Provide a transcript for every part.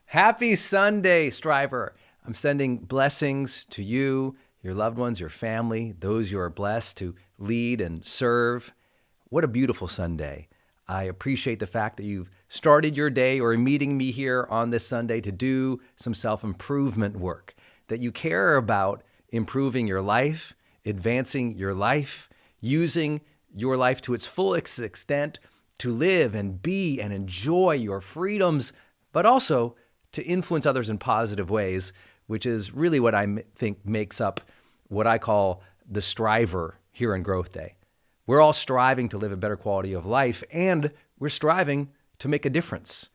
Happy Sunday, Striver. I'm sending blessings to you, your loved ones, your family, those you are blessed to lead and serve. What a beautiful Sunday. I appreciate the fact that you've started your day or are meeting me here on this Sunday to do some self-improvement work, that you care about improving your life, advancing your life, using your life to its fullest extent to live and be and enjoy your freedoms, but also to influence others in positive ways, which is really what I think makes up what I call the striver here in Growth Day. We're all striving to live a better quality of life, and we're striving to make a difference.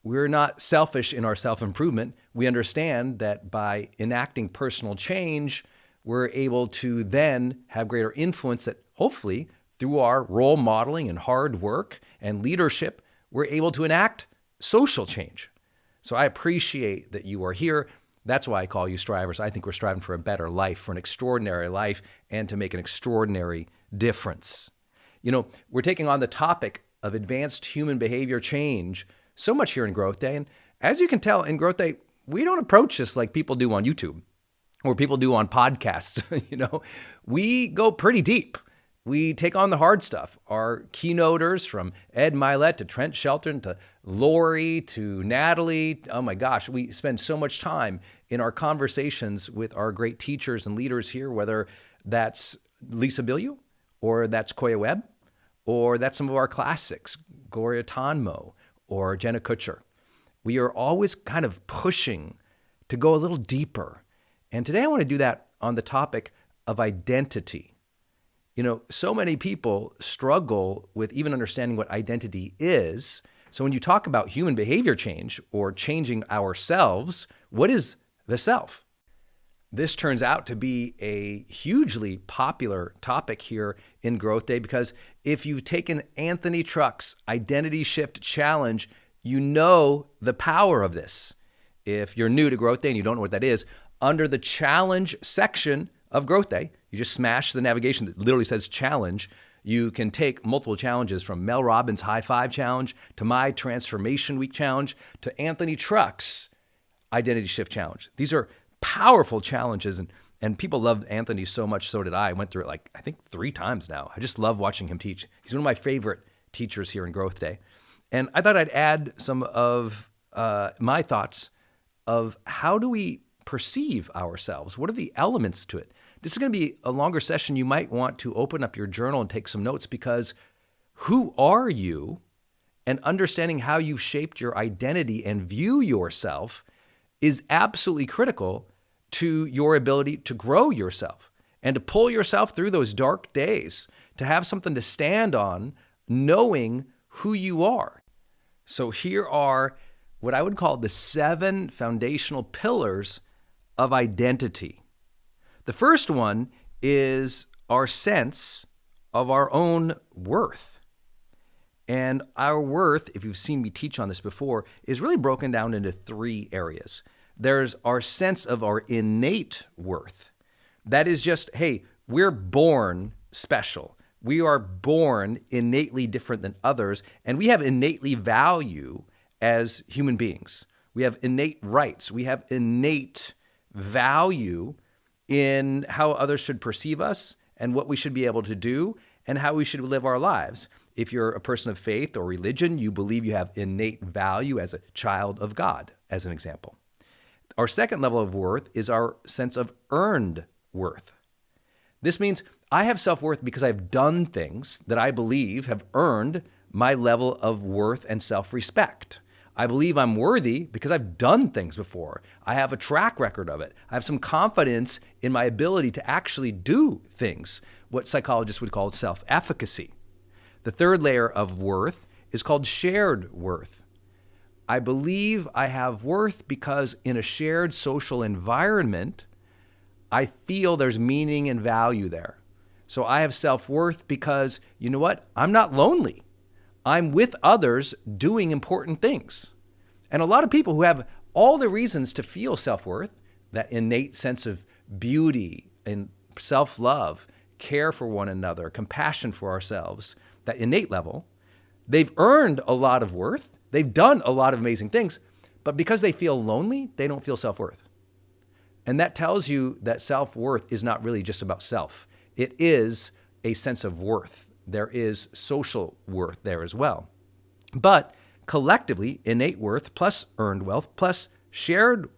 We're not selfish in our self-improvement. We understand that by enacting personal change, we're able to then have greater influence that hopefully through our role modeling and hard work and leadership, we're able to enact social change. So I appreciate that you are here. That's why I call you strivers. I think we're striving for a better life, for an extraordinary life, and to make an extraordinary difference. You know, we're taking on the topic of advanced human behavior change so much here in Growth Day. And as you can tell, in Growth Day, we don't approach this like people do on YouTube or people do on podcasts. We go pretty deep. We take on the hard stuff. Our keynoters, from Ed Mylett to Trent Shelton to Lori to Natalie, oh my gosh, we spend so much time in our conversations with our great teachers and leaders here, whether that's Lisa Bilyeu or that's Koya Webb, or that's some of our classics, Gloria Tonmo or Jenna Kutcher. We are always kind of pushing to go a little deeper. And today I want to do that on the topic of identity. So many people struggle with even understanding what identity is. So when you talk about human behavior change or changing ourselves, what is the self? This turns out to be a hugely popular topic here in Growth Day because if you've taken Anthony Truck's Identity Shift Challenge, you know the power of this. If you're new to Growth Day and you don't know what that is, under the challenge section of Growth Day, you just smash the navigation that literally says challenge. You can take multiple challenges from Mel Robbins' High Five Challenge to my Transformation Week Challenge to Anthony Truck's Identity Shift Challenge. These are powerful challenges, and people loved Anthony so much, so did I. I went through it I think 3 times now. I just love watching him teach. He's one of my favorite teachers here in Growth Day. And I thought I'd add some of my thoughts of how do we perceive ourselves? What are the elements to it? This is going to be a longer session. You might want to open up your journal and take some notes because who are you, and understanding how you've shaped your identity and view yourself is absolutely critical to your ability to grow yourself and to pull yourself through those dark days, to have something to stand on, knowing who you are. So here are what I would call the 7 foundational pillars of identity. The first one is our sense of our own worth. And our worth, if you've seen me teach on this before, is really broken down into 3 areas. There's our sense of our innate worth. That is just, hey, we're born special. We are born innately different than others, and we have innately value as human beings. We have innate rights. We have innate value in how others should perceive us and what we should be able to do and how we should live our lives. If you're a person of faith or religion, you believe you have innate value as a child of God, as an example. Our second level of worth is our sense of earned worth. This means I have self-worth because I've done things that I believe have earned my level of worth and self-respect. I believe I'm worthy because I've done things before. I have a track record of it. I have some confidence in my ability to actually do things, what psychologists would call self-efficacy. The third layer of worth is called shared worth. I believe I have worth because in a shared social environment, I feel there's meaning and value there. So I have self-worth because, you know what? I'm not lonely. I'm with others doing important things. And a lot of people who have all the reasons to feel self-worth, that innate sense of beauty and self-love, care for one another, compassion for ourselves, that innate level, they've earned a lot of worth. They've done a lot of amazing things, But because they feel lonely, they don't feel self-worth. And that tells you that self-worth is not really just about self. It is a sense of worth. There is social worth there as well. But collectively, innate worth plus earned wealth plus shared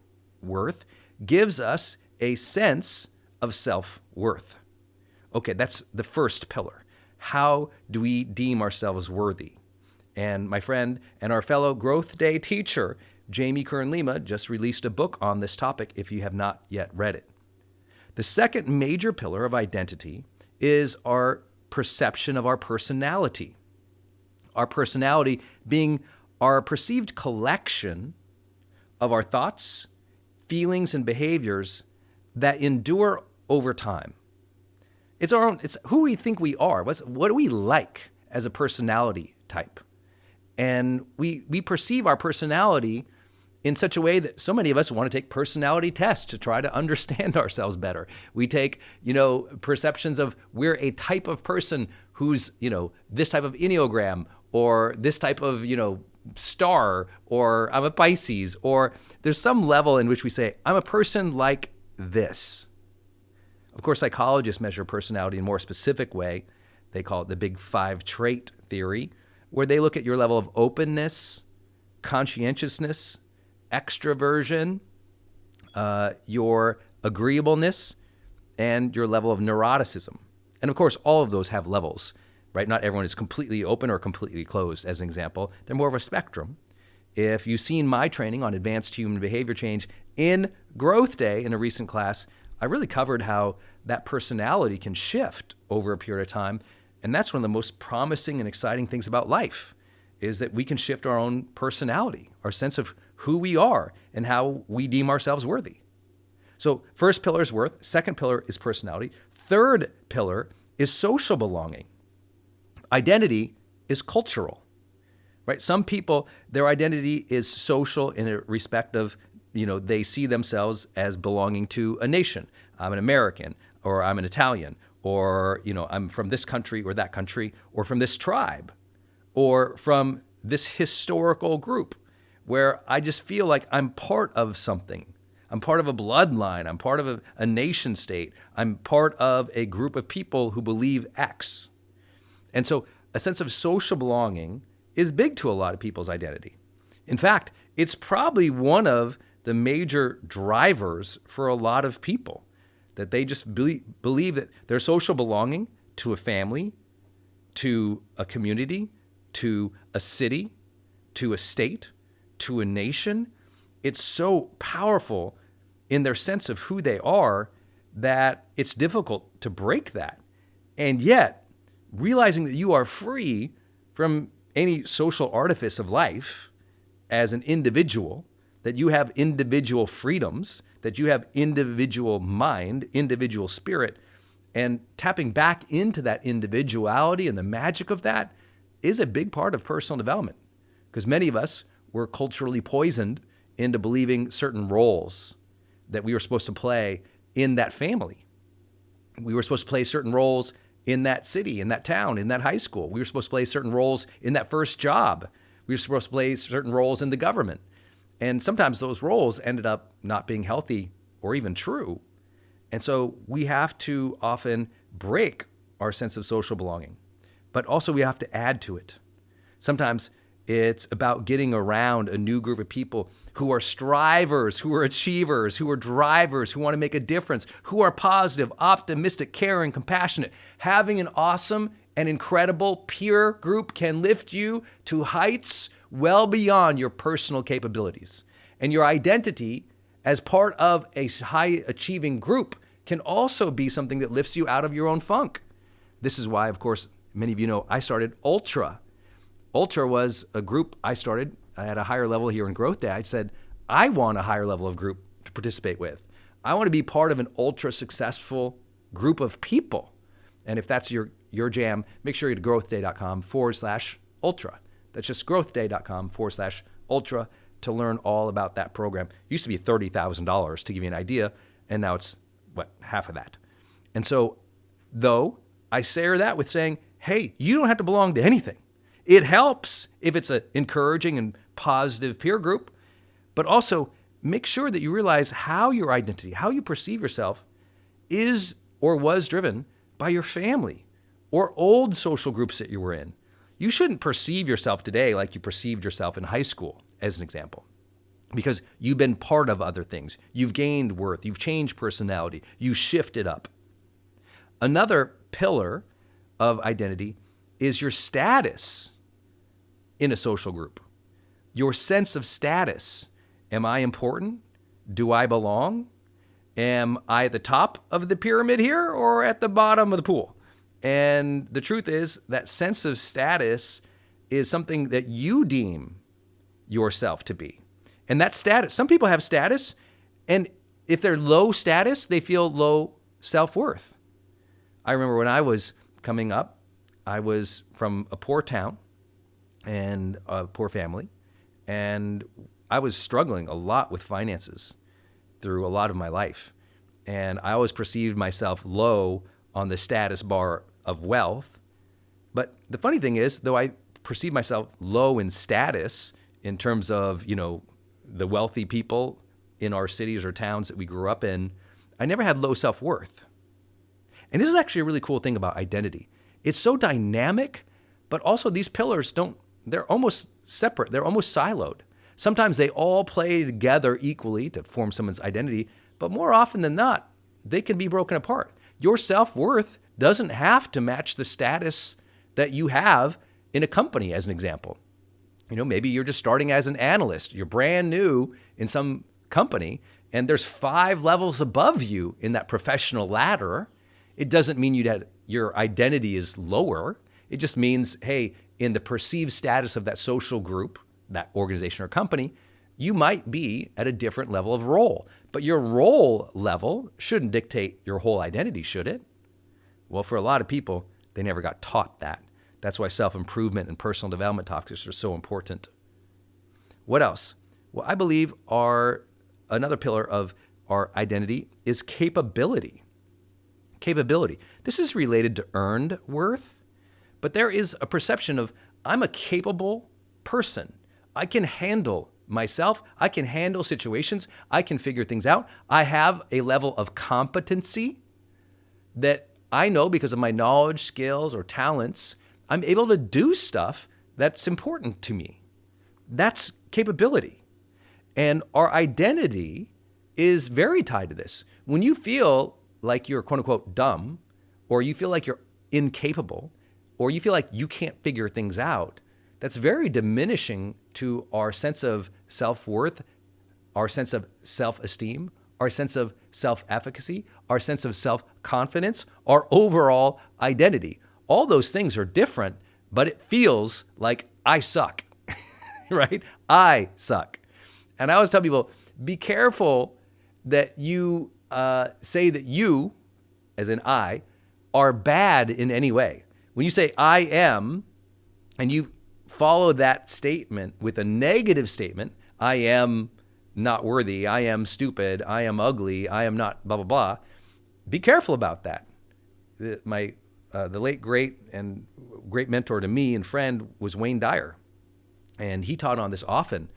worth gives us a sense of self-worth. Okay, that's the first pillar. How do we deem ourselves worthy? And my friend and our fellow Growth Day teacher, Jamie Kern-Lima, just released a book on this topic if you have not yet read it. The second major pillar of identity is our perception of our personality. Our personality being our perceived collection of our thoughts, feelings, and behaviors that endure over time. It's who we think we are. What do we like as a personality type? And we perceive our personality in such a way that so many of us want to take personality tests to try to understand ourselves better. We take, perceptions of we're a type of person who's, this type of Enneagram or this type of, star, or I'm a Pisces, or there's some level in which we say, I'm a person like this. Of course, psychologists measure personality in a more specific way. They call it the Big Five trait theory, where they look at your level of openness, conscientiousness, extroversion, your agreeableness, and your level of neuroticism. And of course, all of those have levels, right? Not everyone is completely open or completely closed, as an example. They're more of a spectrum. If you've seen my training on advanced human behavior change in Growth Day in a recent class, I really covered how that personality can shift over a period of time. And that's one of the most promising and exciting things about life, is that we can shift our own personality, our sense of who we are and how we deem ourselves worthy. So first pillar is worth, second pillar is personality, third pillar is social belonging. Identity is cultural, right? Some people, their identity is social in a respect of, they see themselves as belonging to a nation. I'm an American, or I'm an Italian, or, I'm from this country or that country, or from this tribe, or from this historical group, where I just feel like I'm part of something. I'm part of a bloodline. I'm part of a nation state. I'm part of a group of people who believe X. And so a sense of social belonging is big to a lot of people's identity. In fact, it's probably one of the major drivers for a lot of people, that they just believe that their social belonging to a family, to a community, to a city, to a state, to a nation, it's so powerful in their sense of who they are that it's difficult to break that. And yet, realizing that you are free from any social artifice of life as an individual, that you have individual freedoms, that you have individual mind, individual spirit, and tapping back into that individuality and the magic of that is a big part of personal development. Because many of us were culturally poisoned into believing certain roles that we were supposed to play in that family. We were supposed to play certain roles in that city, in that town, in that high school. We were supposed to play certain roles in that first job. We were supposed to play certain roles in the government. And sometimes those roles ended up not being healthy or even true. And so we have to often break our sense of social belonging, but also we have to add to it. Sometimes it's about getting around a new group of people who are strivers, who are achievers, who are drivers, who want to make a difference, who are positive, optimistic, caring, compassionate. Having an awesome and incredible peer group can lift you to heights well beyond your personal capabilities. And your identity as part of a high achieving group can also be something that lifts you out of your own funk. This is why, of course, many of you know I started Ultra. Ultra was a group I started at a higher level here in Growth Day. I said, I want a higher level of group to participate with. I want to be part of an ultra successful group of people. And if that's your jam, make sure you go to growthday.com/ultra. That's just growthday.com/ultra to learn all about that program. It used to be $30,000 to give you an idea, and now it's, half of that. And so, though, I say that with saying, hey, you don't have to belong to anything. It helps if it's an encouraging and positive peer group, But also make sure that you realize how your identity, how you perceive yourself is or was driven by your family or old social groups that you were in. You shouldn't perceive yourself today like you perceived yourself in high school, as an example, because you've been part of other things. You've gained worth. You've changed personality. You shifted up. Another pillar of identity is your status in a social group, your sense of status. Am I important? Do I belong? Am I at the top of the pyramid here or at the bottom of the pool? And the truth is that sense of status is something that you deem yourself to be. And that status, some people have status, and if they're low status, they feel low self-worth. I remember when I was coming up, I was from a poor town and a poor family, and I was struggling a lot with finances through a lot of my life. And I always perceived myself low on the status bar of wealth. But the funny thing is, though I perceive myself low in status in terms of, the wealthy people in our cities or towns that we grew up in, I never had low self-worth. And this is actually a really cool thing about identity. It's so dynamic, but also these pillars they're almost separate. They're almost siloed. Sometimes they all play together equally to form someone's identity, but more often than not, they can be broken apart. Your self-worth doesn't have to match the status that you have in a company, as an example. Maybe you're just starting as an analyst. You're brand new in some company, and there's 5 levels above you in that professional ladder. It doesn't mean your identity is lower. It just means, hey, in the perceived status of that social group, that organization or company, you might be at a different level of role. But your role level shouldn't dictate your whole identity, should it? Well, for a lot of people, they never got taught that. That's why self-improvement and personal development topics are so important. What else? Well, I believe another pillar of our identity is capability. Capability. This is related to earned worth, but there is a perception of I'm a capable person. I can handle myself. I can handle situations. I can figure things out. I have a level of competency that I know because of my knowledge, skills, or talents, I'm able to do stuff that's important to me. That's capability. And our identity is very tied to this. When you feel like you're quote unquote dumb, or you feel like you're incapable, or you feel like you can't figure things out, that's very diminishing to our sense of self-worth, our sense of self-esteem, our sense of self-efficacy, our sense of self-confidence, our overall identity. All those things are different, but it feels like I suck, right? I suck. And I always tell people, be careful that you say that you, as in I, are bad in any way. When you say I am, and you follow that statement with a negative statement, I am not worthy, I am stupid, I am ugly, I am not blah, blah, blah, be careful about that. The late great and great mentor to me and friend was Wayne Dyer. And he taught on this often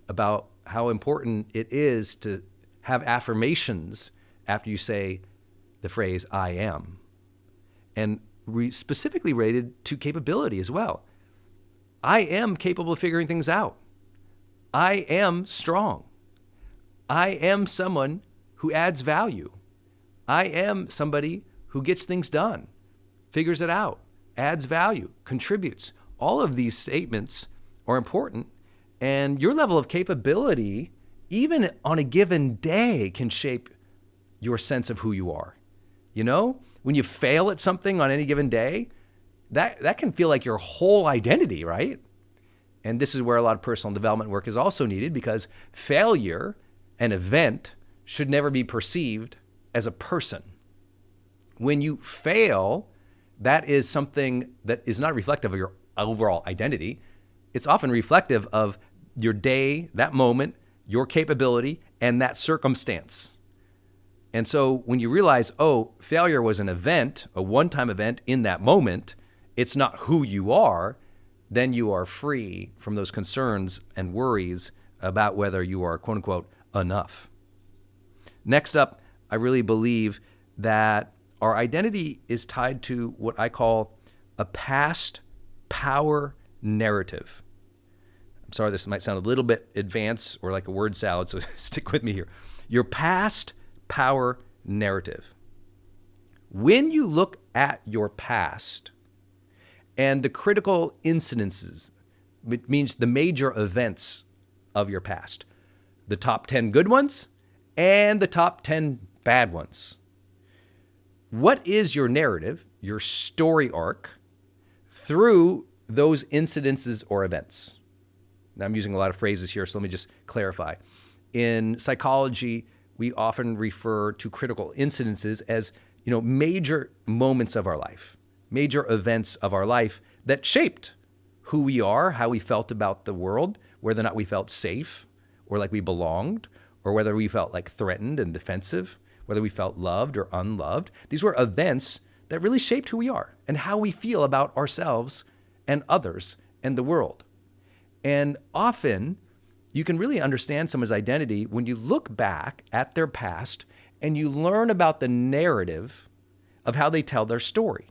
about how important it is to have affirmations after you say the phrase, I am. And specifically related to capability as well. I am capable of figuring things out. I am strong. I am someone who adds value. I am somebody who gets things done, figures it out, adds value, contributes. All of these statements are important, and your level of capability, even on a given day, can shape your sense of who you are. When you fail at something on any given day, that can feel like your whole identity, right? And this is where a lot of personal development work is also needed, because failure, an event, should never be perceived as a person. When you fail, that is something that is not reflective of your overall identity. It's often reflective of your day, that moment, your capability, and that circumstance. And so when you realize, failure was an event, a one-time event in that moment, it's not who you are, then you are free from those concerns and worries about whether you are, quote unquote, enough. Next up, I really believe that our identity is tied to what I call a past power narrative. I'm sorry, this might sound a little bit advanced or like a word salad, so stick with me here. Your past power narrative. When you look at your past and the critical incidences, it means the major events of your past, the top 10 good ones and the top 10 bad ones. What is your narrative, your story arc, through those incidences or events? Now, I'm using a lot of phrases here, so let me just clarify. In psychology, we often refer to critical incidences as, major moments of our life, major events of our life that shaped who we are, how we felt about the world, whether or not we felt safe or like we belonged, or whether we felt like threatened and defensive, whether we felt loved or unloved. These were events that really shaped who we are and how we feel about ourselves and others and the world. And often you can really understand someone's identity when you look back at their past and you learn about the narrative of how they tell their story.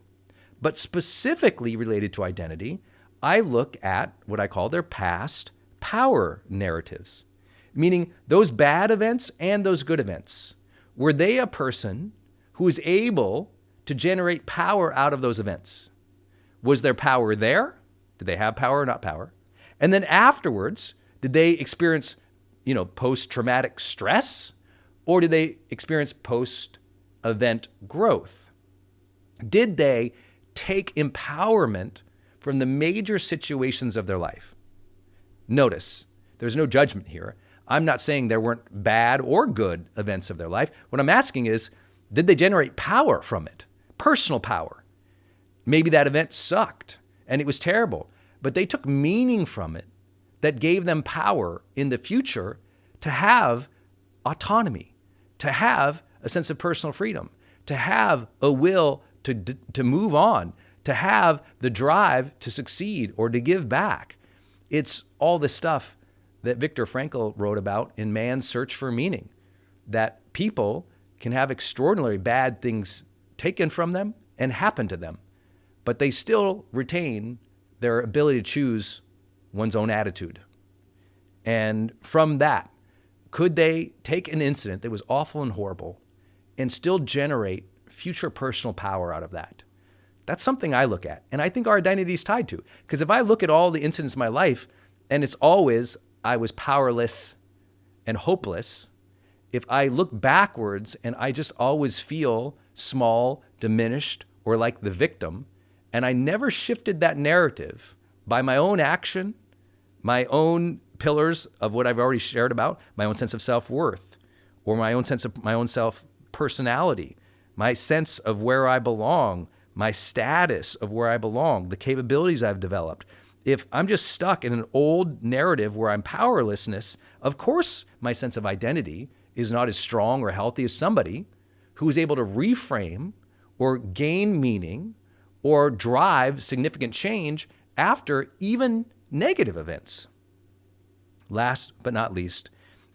But specifically related to identity, I look at what I call their past power narratives, meaning those bad events and those good events. Were they a person who is able to generate power out of those events? Was there power there? Did they have power or not power? And then afterwards, did they experience, post-traumatic stress, or did they experience post-event growth? Did they take empowerment from the major situations of their life? Notice, there's no judgment here. I'm not saying there weren't bad or good events of their life. What I'm asking is, did they generate power from it? Personal power. Maybe that event sucked and it was terrible, but they took meaning from it that gave them power in the future to have autonomy, to have a sense of personal freedom, to have a will to move on, to have the drive to succeed or to give back. It's all the stuff that Viktor Frankl wrote about in Man's Search for Meaning, that people can have extraordinarily bad things taken from them and happen to them, but they still retain their ability to choose one's own attitude. And from that, could they take an incident that was awful and horrible and still generate future personal power out of that? That's something I look at. And I think our identity is tied to. Because if I look at all the incidents in my life and it's always I was powerless and hopeless, if I look backwards and I just always feel small, diminished, or like the victim, and I never shifted that narrative by my own action, my own pillars of what I've already shared about, my own sense of self-worth, or my own sense of my own self-personality, my sense of where I belong, my status of where I belong, the capabilities I've developed. If I'm just stuck in an old narrative where I'm powerlessness, of course my sense of identity is not as strong or healthy as somebody who is able to reframe or gain meaning or drive significant change after even negative events. Last but not least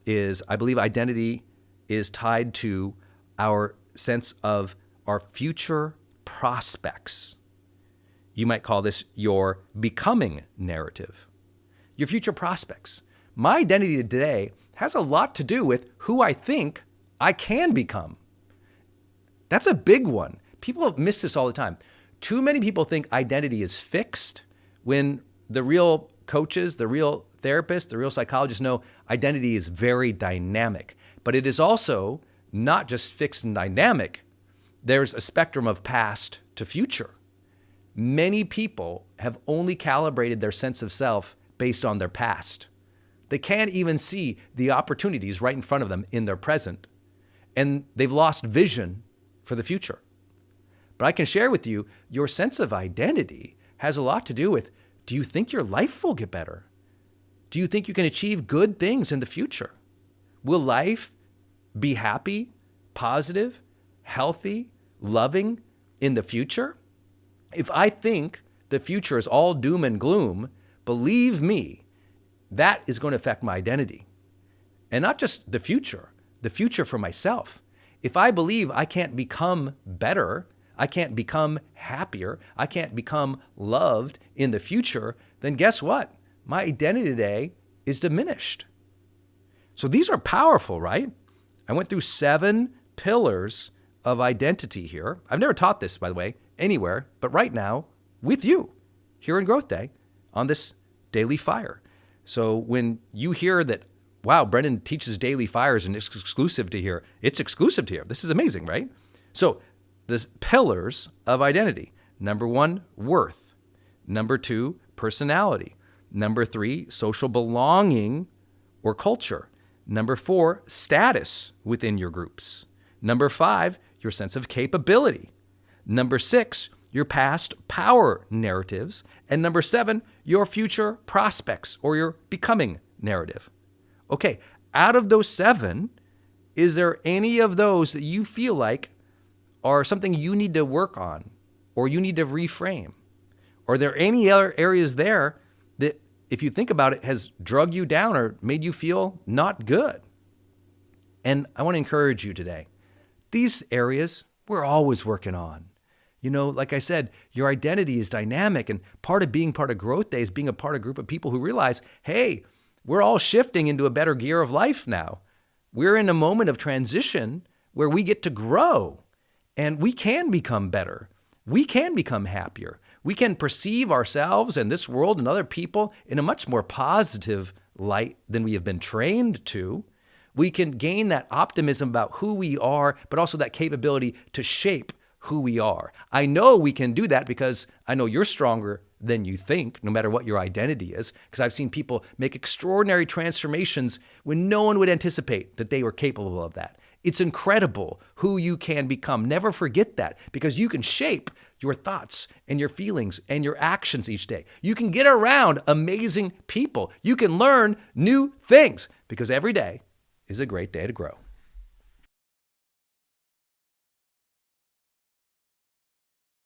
is I believe identity is tied to our sense of our future prospects. You might call this your becoming narrative, your future prospects. My identity today has a lot to do with who I think I can become. That's a big one. People miss this all the time. Too many people think identity is fixed when the real coaches, the real therapists, the real psychologists know identity is very dynamic. But it is also not just fixed and dynamic. There's a spectrum of past to future. Many people have only calibrated their sense of self based on their past. They can't even see the opportunities right in front of them in their present. And they've lost vision for the future. But I can share with you, your sense of identity has a lot to do with, do you think your life will get better? Do you think you can achieve good things in the future? Will life be happy, positive, healthy, loving in the future? If I think the future is all doom and gloom, believe me, that is going to affect my identity. And not just the future for myself. If I believe I can't become better, I can't become happier, I can't become loved in the future, then guess what? My identity today is diminished. So these are powerful, right? I went through 7 pillars of identity here. I've never taught this, by the way, anywhere, but right now with you here in Growth Day on this Daily Fire. So when you hear that, wow, Brendon teaches Daily Fires and it's exclusive to here, it's exclusive to here. This is amazing, right? So the pillars of identity. Number 1, worth. Number 2, personality. Number 3, social belonging or culture. Number 4, status within your groups. Number 5, your sense of capability. Number 6, your past power narratives. And number 7, your future prospects or your becoming narrative. Okay, out of those 7, is there any of those that you feel like are something you need to work on or you need to reframe? Are there any other areas there that, if you think about it, has drug you down or made you feel not good? And I want to encourage you today. These areas we're always working on. You know, like I said, your identity is dynamic, and part of being part of Growth Day is being a part of a group of people who realize, hey, we're all shifting into a better gear of life now. We're in a moment of transition where we get to grow, and we can become better. We can become happier. We can perceive ourselves and this world and other people in a much more positive light than we have been trained to. We can gain that optimism about who we are, but also that capability to shape who we are. I know we can do that because I know you're stronger than you think, no matter what your identity is, because I've seen people make extraordinary transformations when no one would anticipate that they were capable of that. It's incredible who you can become. Never forget that, because you can shape your thoughts and your feelings and your actions each day. You can get around amazing people. You can learn new things, because every day is a great day to grow.